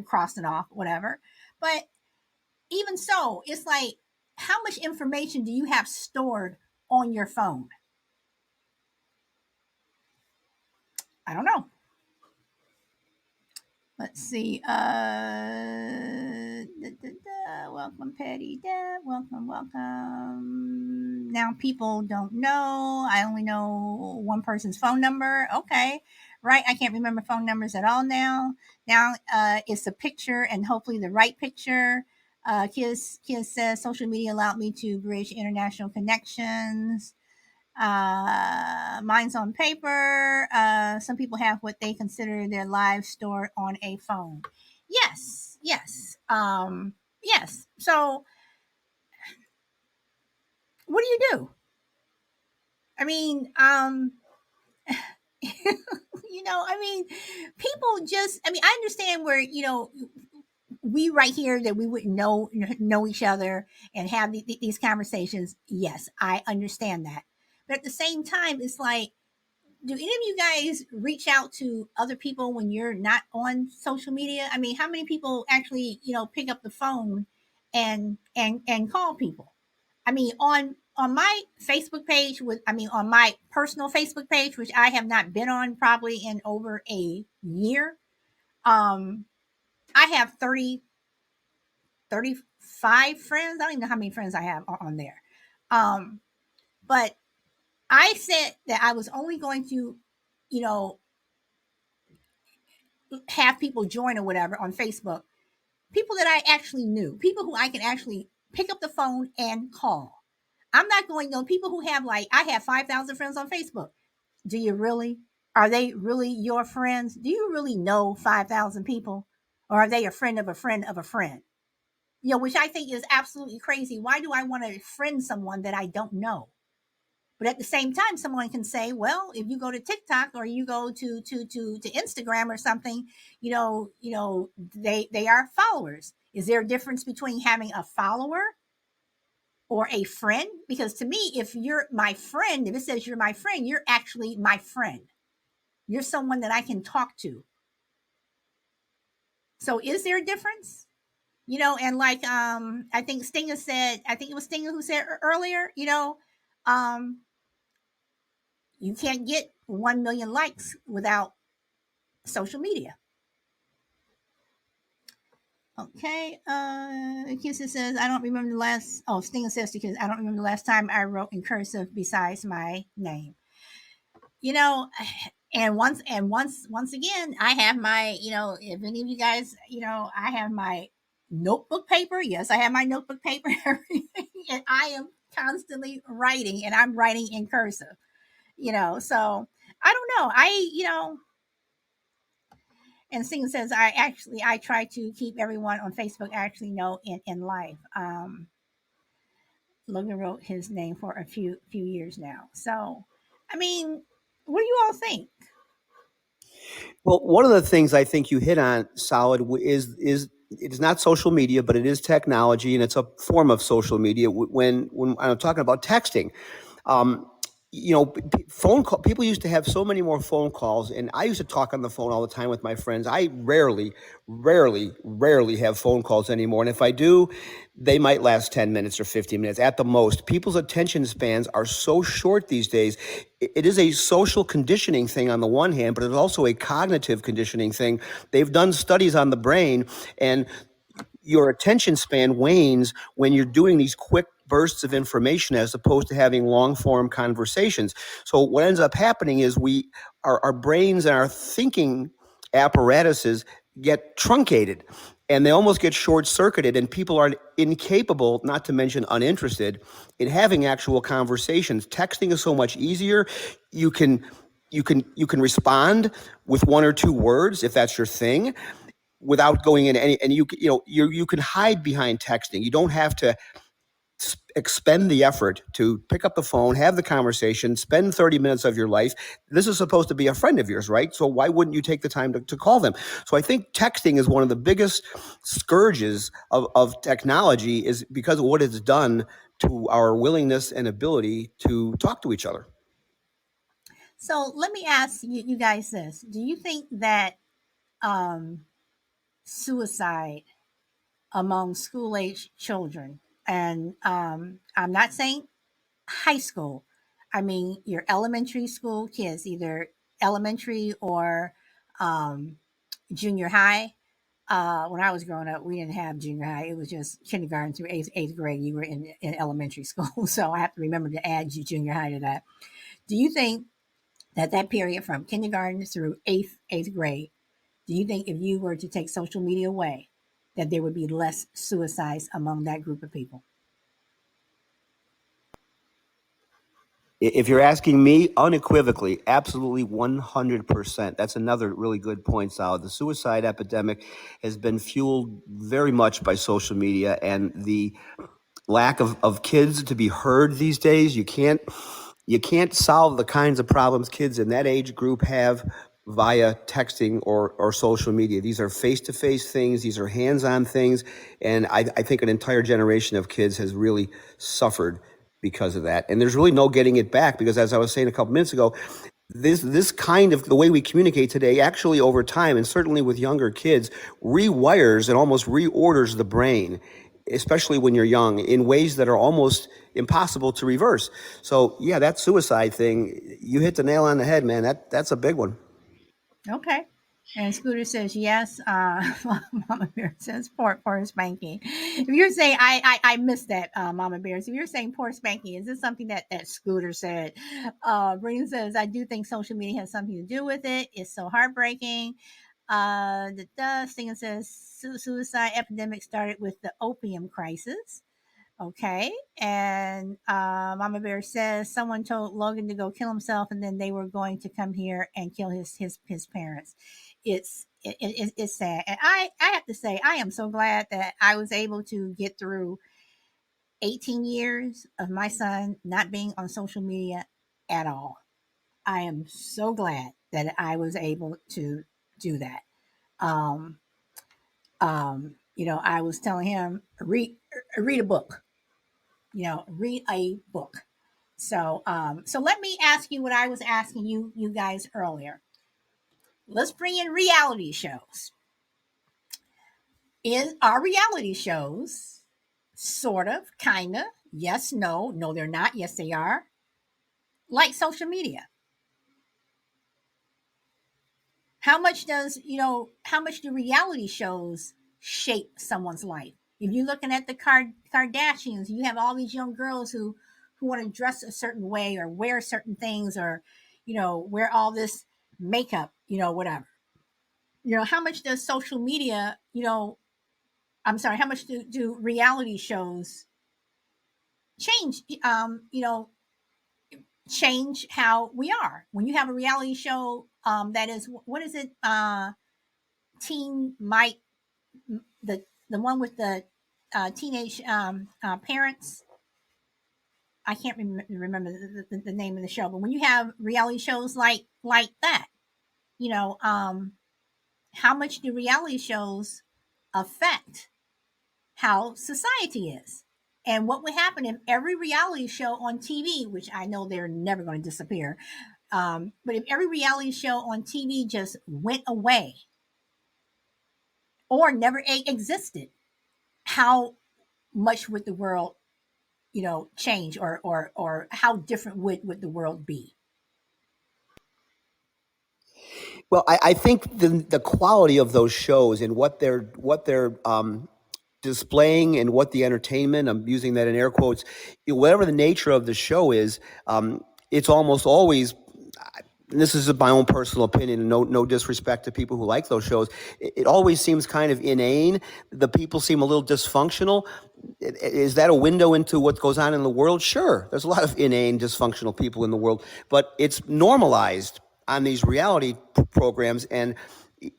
crossing off whatever. But even so, it's like, how much information do you have stored on your phone? I don't know. Let's see. Welcome, Patty. Welcome. Now people don't know. I only know one person's phone number. Okay, right. I can't remember phone numbers at all now. Now it's a picture, and hopefully the right picture. Kiss says social media allowed me to bridge international connections. Mine's on paper. Some people have what they consider their lives stored on a phone. Yes. So, what do you do? I mean, I mean, people just. I mean, I understand where we right here that we wouldn't know each other and have these conversations. Yes, I understand that, but at the same time, it's like, do any of you guys reach out to other people when you're not on social media? I mean, how many people actually, pick up the phone and call people? I mean, on my Facebook page, on my personal Facebook page, which I have not been on probably in over a year, um, I have 35 friends. I don't even know how many friends I have on there. But I said that I was only going to, you know, have people join or whatever on Facebook, people that I actually knew, people who I can actually pick up the phone and call. I'm not going, people who have, like, I have 5,000 friends on Facebook. Do you really? Are they really your friends? Do you really know 5,000 people? Or are they a friend of a friend of a friend? Which I think is absolutely crazy. Why do I want to friend someone that I don't know? But at the same time, someone can say, well, if you go to TikTok or you go to Instagram or something, they are followers. Is there a difference between having a follower or a friend? Because to me, if you're my friend, if it says you're my friend, you're actually my friend. You're someone that I can talk to. So is there a difference? And like I think Stinger said, I think it was Stinger who said earlier, um you can't get 1 million likes without social media. Okay. Kissa says, I don't remember the last, oh, Stinger says, because I don't remember the last time I wrote in cursive besides my name. You know, once again, I have my, if any of you guys, I have my notebook paper. Yes, I have my notebook paper and everything, and I am constantly writing, and I'm writing in cursive. So I don't know. And Singh says, I try to keep everyone on Facebook actually know in life. Logan wrote his name for a few years now. So, I mean, what do you all think? Well, one of the things I think you hit on, solid, is it is not social media, but it is technology, and it's a form of social media. When I'm talking about texting, um, phone call. People used to have so many more phone calls, and I used to talk on the phone all the time with my friends. I rarely have phone calls anymore, and if I do, they might last 10 minutes or 15 minutes at the most. People's attention spans are so short these days. It is a social conditioning thing on the one hand, but it's also a cognitive conditioning thing. They've done studies on the brain, and your attention span wanes when you're doing these quick bursts of information as opposed to having long form conversations. So what ends up happening is our brains and our thinking apparatuses get truncated, and they almost get short circuited, and people are incapable, not to mention uninterested, in having actual conversations. Texting is so much easier. You can respond with one or two words if that's your thing, without going in any, and you can hide behind texting. You don't have to expend the effort to pick up the phone, have the conversation, spend 30 minutes of your life. This is supposed to be a friend of yours, right? So why wouldn't you take the time to call them? So I think texting is one of the biggest scourges of technology, is because of what it's done to our willingness and ability to talk to each other. So let me ask you guys this: do you think that um, suicide among school age children, and I'm not saying high school, I mean your elementary school kids, either elementary or um, junior high. When I was growing up, we didn't have junior high. It was just kindergarten through eighth grade. You were in elementary school. So I have to remember to add junior high to that. Do you think that period from kindergarten through eighth grade, do you think if you were to take social media away, that there would be less suicides among that group of people? If you're asking me, unequivocally, absolutely 100%. That's another really good point, Sal. The suicide epidemic has been fueled very much by social media and the lack of kids to be heard these days. You can't solve the kinds of problems kids in that age group have via texting or social media. These are face-to-face things. These are hands-on things. And I think an entire generation of kids has really suffered because of that. And there's really no getting it back, because, as I was saying a couple minutes ago, this kind of the way we communicate today, actually over time, and certainly with younger kids, rewires and almost reorders the brain, especially when you're young, in ways that are almost impossible to reverse. So yeah, that suicide thing, you hit the nail on the head, man. That's a big one. Okay. And Scooter says yes. Mama Bear says poor spanking. If you're saying I missed that, Mama Bears. If you're saying poor spanking, is this something that Scooter said? Breen says I do think social media has something to do with it. It's so heartbreaking. The Stinger says suicide epidemic started with the opium crisis. Okay. And Mama Bear says someone told Logan to go kill himself, and then they were going to come here and kill his parents. It's sad. And I have to say, I am so glad that I was able to get through 18 years of my son not being on social media at all. I am so glad that I was able to do that. Um, I was telling him read a book. Read a book. So let me ask you what I was asking you guys earlier. Let's bring in reality shows. In our reality shows, sort of, kind of, yes, no, they're not, yes, they are, like social media. How much do reality shows shape someone's life? If you're looking at the Kardashians, you have all these young girls who want to dress a certain way or wear certain things, or wear all this makeup, whatever. How much does social media, I'm sorry, how much do reality shows change, change how we are? When you have a reality show, that is, what is it, teen Mike, the one with the teenage parents. I can't remember the name of the show, but when you have reality shows like that, you know, um, how much do reality shows affect how society is? And what would happen if every reality show on TV, which I know they're never going to disappear, but if every reality show on TV just went away or never existed, how much would the world, change, or how different would the world be? Well, I think the quality of those shows and what they're displaying and what the entertainment, I'm using that in air quotes, whatever the nature of the show is, it's almost always, and this is my own personal opinion, and no disrespect to people who like those shows, it always seems kind of inane. The people seem a little dysfunctional. Is that a window into what goes on in the world? Sure, there's a lot of inane, dysfunctional people in the world, but it's normalized on these reality programs. And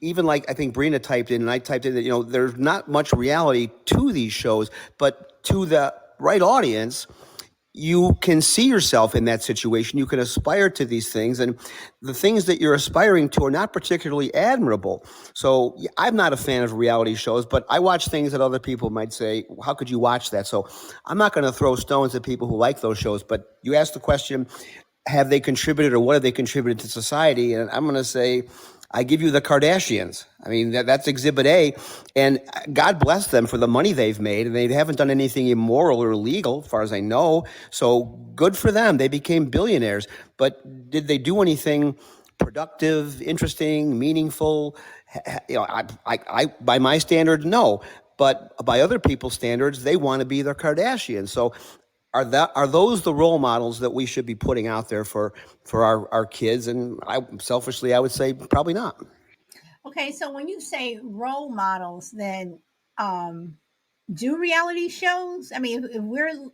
even like I think Brina typed in, and I typed in that there's not much reality to these shows, but to the right audience, you can see yourself in that situation. You can aspire to these things, and the things that you're aspiring to are not particularly admirable. So I'm not a fan of reality shows, but I watch things that other people might say, how could you watch that? So I'm not going to throw stones at people who like those shows, but you asked the question, have they contributed or what have they contributed to society? And I'm going to say, I give you the Kardashians. I mean, that's Exhibit A, and God bless them for the money they've made, and they haven't done anything immoral or illegal, as far as I know. So good for them. They became billionaires. But did they do anything productive, interesting, meaningful? By my standards, no. But by other people's standards, they want to be the Kardashians. So are those the role models that we should be putting out there for our kids? And selfishly, I would say probably not. Okay, so when you say role models, then, um, do reality shows? I mean,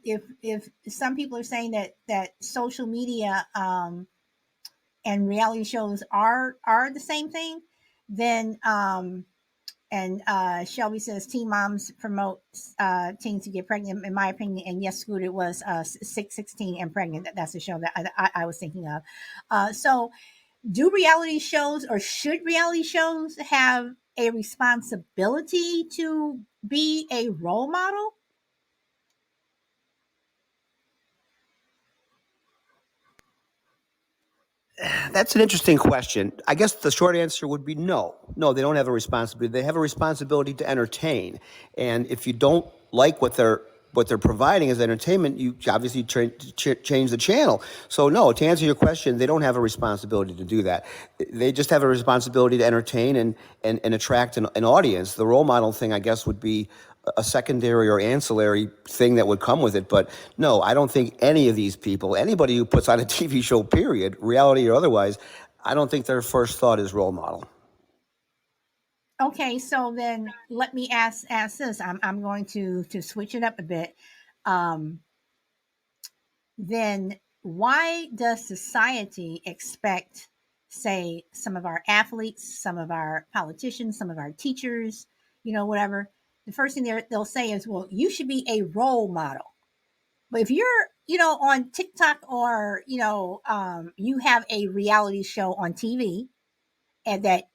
if some people are saying that social media, and reality shows are the same thing, then, and Shelby says teen moms promote teens to get pregnant. In my opinion, and yes, Scoot, it was 616 and pregnant. That's the show that I was thinking of. So, do reality shows, or should reality shows have a responsibility to be a role model? That's an interesting question. I guess the short answer would be no. No, they don't have a responsibility. They have a responsibility to entertain. And if you don't like what they're providing as entertainment, you obviously change the channel. So no, to answer your question, they don't have a responsibility to do that. They just have a responsibility to entertain and attract an audience. The role model thing, I guess, would be a secondary or ancillary thing that would come with it. But no, I don't think any of these people, anybody who puts on a TV show, period, reality or otherwise, I don't think their first thought is role model. Okay, so then let me ask this. I'm going to switch it up a bit. Um, then why does society expect, say, some of our athletes, some of our politicians, some of our teachers, whatever? The first thing they'll say is, "Well, you should be a role model." But if you're on TikTok, or you have a reality show on TV, and that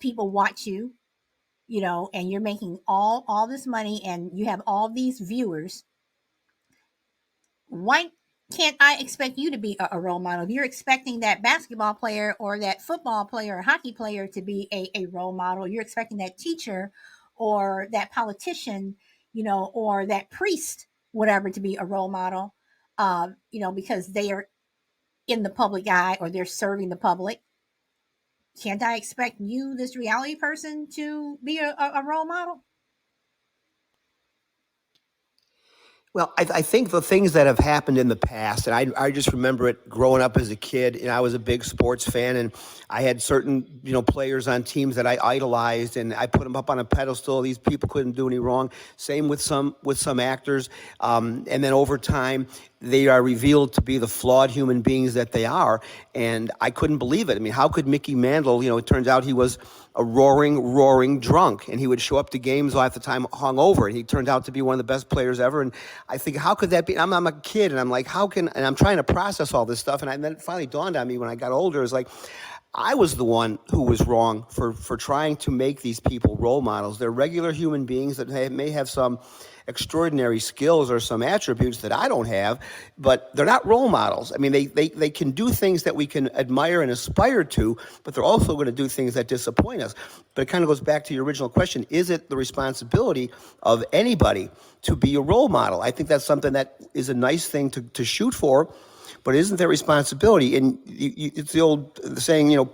people watch you, and you're making all this money, and you have all these viewers. Why can't I expect you to be a role model? If you're expecting that basketball player or that football player or hockey player to be a role model, you're expecting that teacher or that politician, or that priest, whatever, to be a role model, because they are in the public eye, or they're serving the public. Can't I expect you, this reality person, to be a role model? Well, I think the things that have happened in the past, and I just remember it growing up as a kid, and I was a big sports fan, and I had certain, players on teams that I idolized, and I put them up on a pedestal. These people couldn't do any wrong. Same with some actors, and then over time, they are revealed to be the flawed human beings that they are, and I couldn't believe it. I mean, how could Mickey Mantle? It turns out he was a roaring drunk, and he would show up to games half the time hungover, and he turned out to be one of the best players ever. And I think, how could that be? I'm a kid, and I'm like, how can? And I'm trying to process all this stuff, and then it finally dawned on me when I got older. Is like, I was the one who was wrong for trying to make these people role models. They're regular human beings that may have some extraordinary skills or some attributes that I don't have, but they're not role models. I mean, they can do things that we can admire and aspire to, but they're also going to do things that disappoint us. But it kind of goes back to your original question: is it the responsibility of anybody to be a role model? I think that's something that is a nice thing to shoot for, but isn't their responsibility? And it's the old saying,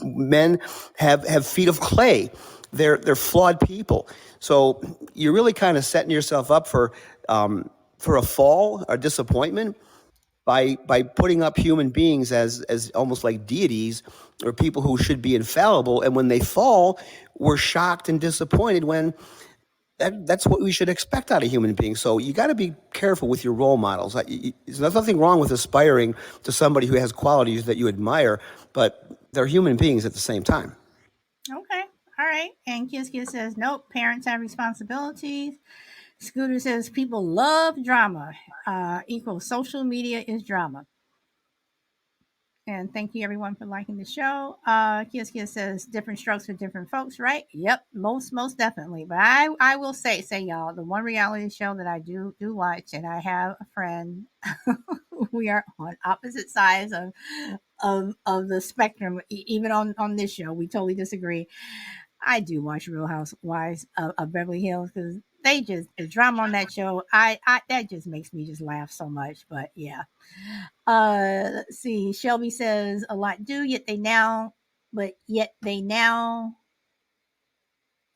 men have feet of clay. They're flawed people. So you're really kind of setting yourself up for a fall or disappointment by putting up human beings as almost like deities or people who should be infallible. And when they fall, we're shocked and disappointed when that's what we should expect out of human beings. So you got to be careful with your role models. There's nothing wrong with aspiring to somebody who has qualities that you admire, but they're human beings at the same time. Okay. All right. And Kiss Kiss says, nope, parents have responsibilities. Scooter says, people love drama. Equals social media is drama. And thank you everyone for liking the show. Kiss Kiss says, different strokes for different folks, right? Yep, most definitely. But I will say y'all, the one reality show that I do watch, and I have a friend, we are on opposite sides of the spectrum. Even on this show, we totally disagree. I do watch Real Housewives of Beverly Hills, because they just, the drama on that show, I that just makes me just laugh so much. But yeah. Let's see. Shelby says, a lot do, yet they now,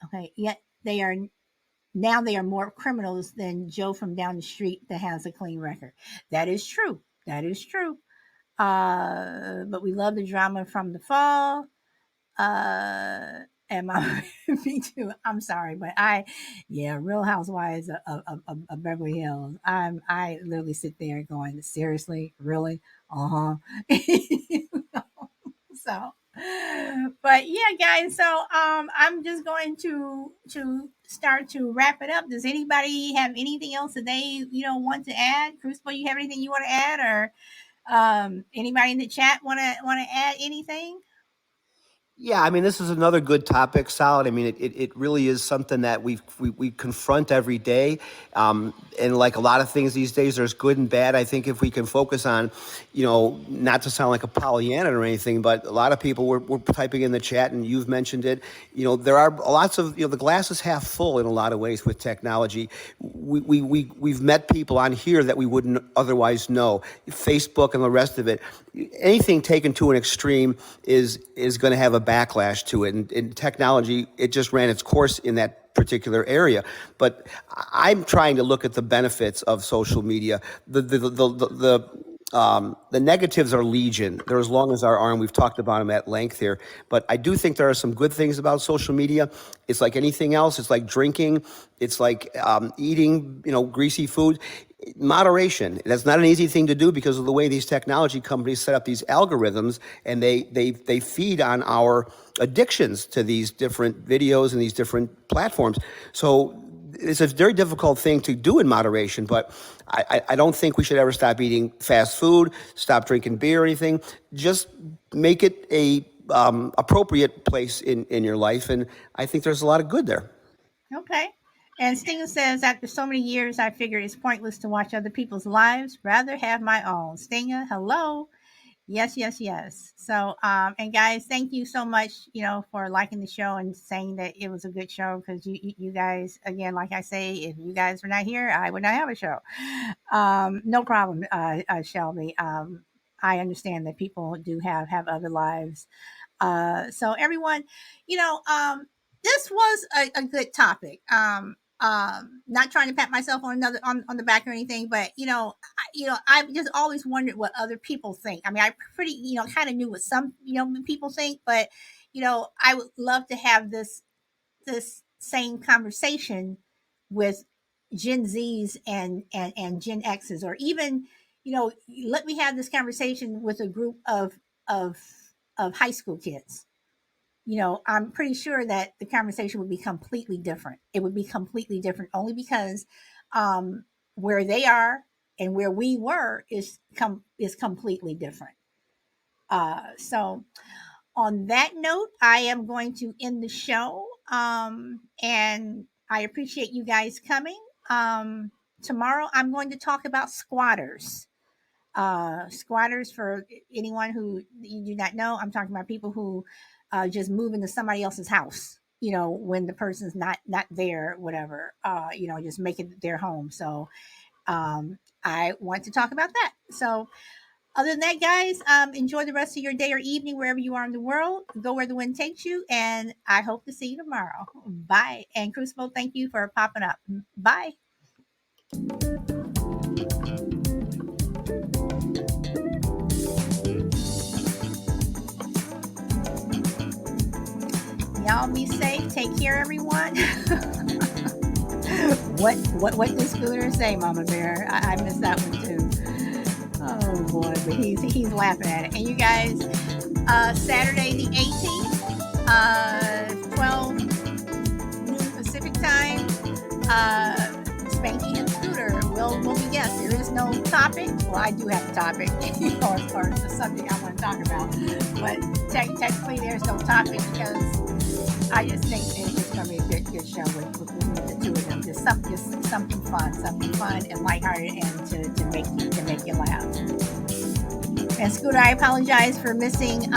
okay, yet they are more criminals than Joe from down the street that has a clean record. That is true. That is true. But we love the drama from the fall. And my me too. I'm sorry, but Real Housewives of Beverly Hills. I literally sit there going, seriously, really, you know? So, but yeah, guys. So I'm just going to start to wrap it up. Does anybody have anything else that they want to add? Crucible, you have anything you want to add, or anybody in the chat want to add anything? Yeah, I mean, this is another good topic, Solid. I mean, it really is something that we confront every day. And like a lot of things these days, there's good and bad. I think if we can focus on, not to sound like a Pollyanna or anything, but a lot of people were typing in the chat, and you've mentioned it. There are lots of, the glass is half full in a lot of ways with technology. We've met people on here that we wouldn't otherwise know. Facebook and the rest of it. Anything taken to an extreme is going to have a backlash to it. And in technology, it just ran its course in that particular area. But I'm trying to look at the benefits of social media. The negatives are legion. They're as long as our arm. We've talked about them at length here. But I do think there are some good things about social media. It's like anything else. It's like drinking. It's like eating, greasy food. Moderation. That's not an easy thing to do because of the way these technology companies set up these algorithms, and they feed on our addictions to these different videos and these different platforms. So it's a very difficult thing to do in moderation, but I don't think we should ever stop eating fast food, stop drinking beer or anything. Just make it a appropriate place in your life, and I think there's a lot of good there. Okay. And Stinger says, after so many years, I figure it's pointless to watch other people's lives. Rather have my own. Stinger, hello. Yes, yes, yes. So, and guys, thank you so much, for liking the show and saying that it was a good show, because you guys, again, like I say, if you guys were not here, I would not have a show. No problem, Shelby. I understand that people do have other lives. So everyone, this was a good topic. Not trying to pat myself on the back or anything, but I just always wondered what other people think. I mean, I pretty kind of knew what some people think, but I would love to have this same conversation with Gen Zs and Gen Xs, or even let me have this conversation with a group of of high school kids. I'm pretty sure that the conversation would be completely different. It would be completely different only because where they are and where we were is completely different. So on that note, I am going to end the show. And I appreciate you guys coming. Tomorrow, I'm going to talk about squatters. Squatters, for anyone who you do not know, I'm talking about people who just move into somebody else's house. When the person's not there, whatever. Just make it their home. So I want to talk about that. So other than that, guys, enjoy the rest of your day or evening wherever you are in the world. Go where the wind takes you, and I hope to see you tomorrow. Bye. And Crucible, thank you for popping up. Bye. Y'all be safe. Take care, everyone. What did Scooter say, Mama Bear? I missed that one too. Oh boy, but he's laughing at it. And you guys, Saturday the 18th, 12 noon Pacific time. Spanky and Scooter will be guests. There is no topic. Well, I do have a topic, or the subject I want to talk about. But technically, there's no topic because I just think it's going to be a good show with the two of them. Just something fun and lighthearted, and to make you laugh. And Scooter, I apologize for missing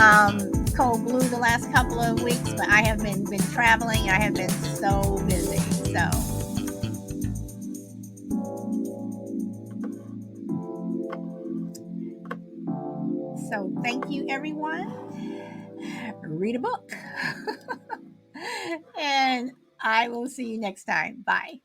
Cold Blue the last couple of weeks, but I have been traveling. I have been so busy. So thank you, everyone. Read a book. And I will see you next time. Bye.